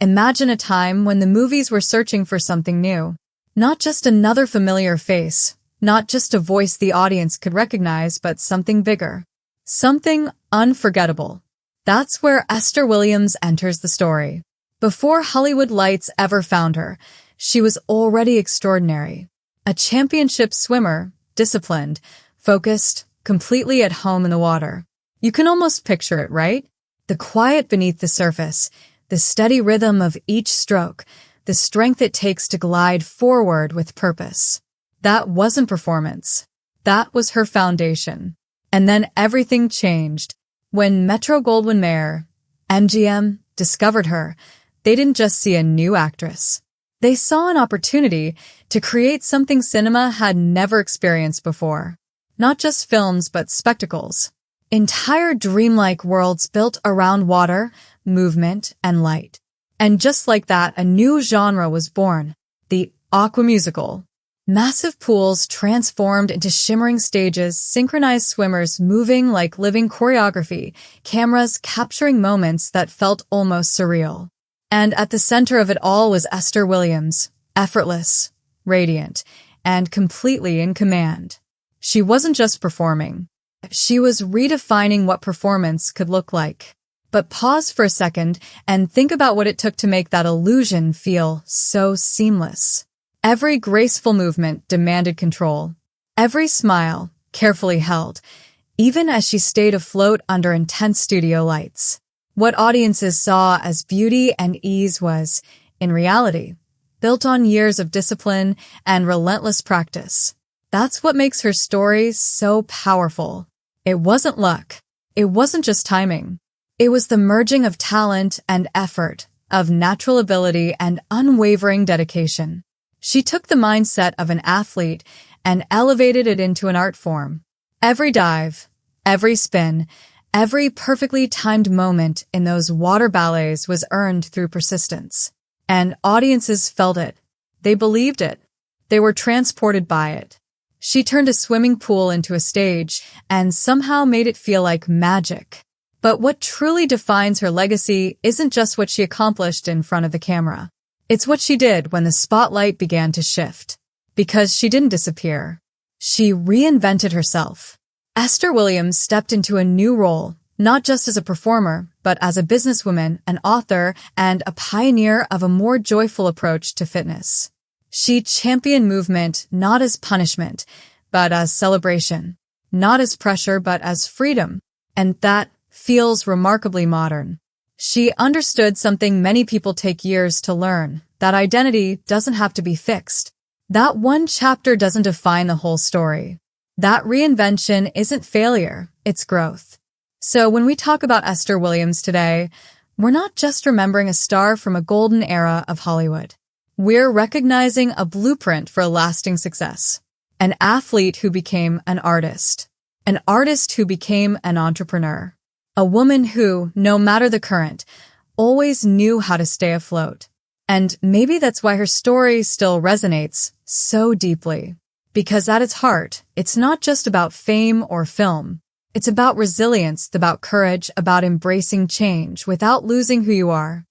Imagine a time when the movies were searching for something new. Not just another familiar face, not just a voice the audience could recognize, but something bigger. Something unforgettable. That's where Esther Williams enters the story. Before Hollywood lights ever found her, she was already extraordinary. A championship swimmer, disciplined, focused, completely at home in the water. You can almost picture it, right? The quiet beneath the surface, the steady rhythm of each stroke, the strength it takes to glide forward with purpose. That wasn't performance. That was her foundation. And then everything changed. When Metro-Goldwyn-Mayer, MGM, discovered her, they didn't just see a new actress. They saw an opportunity to create something cinema had never experienced before. Not just films, but spectacles. Entire dreamlike worlds built around water, movement, and light. And just like that, a new genre was born, the aquamusical. Massive pools transformed into shimmering stages, synchronized swimmers moving like living choreography, cameras capturing moments that felt almost surreal. And at the center of it all was Esther Williams, effortless, radiant, and completely in command. She wasn't just performing. She was redefining what performance could look like. But pause for a second and think about what it took to make that illusion feel so seamless. Every graceful movement demanded control. Every smile, carefully held, even as she stayed afloat under intense studio lights. What audiences saw as beauty and ease was, in reality, built on years of discipline and relentless practice. That's what makes her story so powerful. It wasn't luck. It wasn't just timing. It was the merging of talent and effort, of natural ability and unwavering dedication. She took the mindset of an athlete and elevated it into an art form. Every dive, every spin, every perfectly timed moment in those water ballets was earned through persistence. And audiences felt it. They believed it. They were transported by it. She turned a swimming pool into a stage and somehow made it feel like magic. But what truly defines her legacy isn't just what she accomplished in front of the camera. It's what she did when the spotlight began to shift. Because she didn't disappear. She reinvented herself. Esther Williams stepped into a new role, not just as a performer, but as a businesswoman, an author, and a pioneer of a more joyful approach to fitness. She championed movement not as punishment, but as celebration. Not as pressure, but as freedom. And that feels remarkably modern. She understood something many people take years to learn, that identity doesn't have to be fixed. That one chapter doesn't define the whole story. That reinvention isn't failure, it's growth. So when we talk about Esther Williams today, we're not just remembering a star from a golden era of Hollywood. We're recognizing a blueprint for lasting success. An athlete who became an artist who became an entrepreneur. A woman who, no matter the current, always knew how to stay afloat. And maybe that's why her story still resonates so deeply. Because at its heart, it's not just about fame or film. It's about resilience, about courage, about embracing change without losing who you are.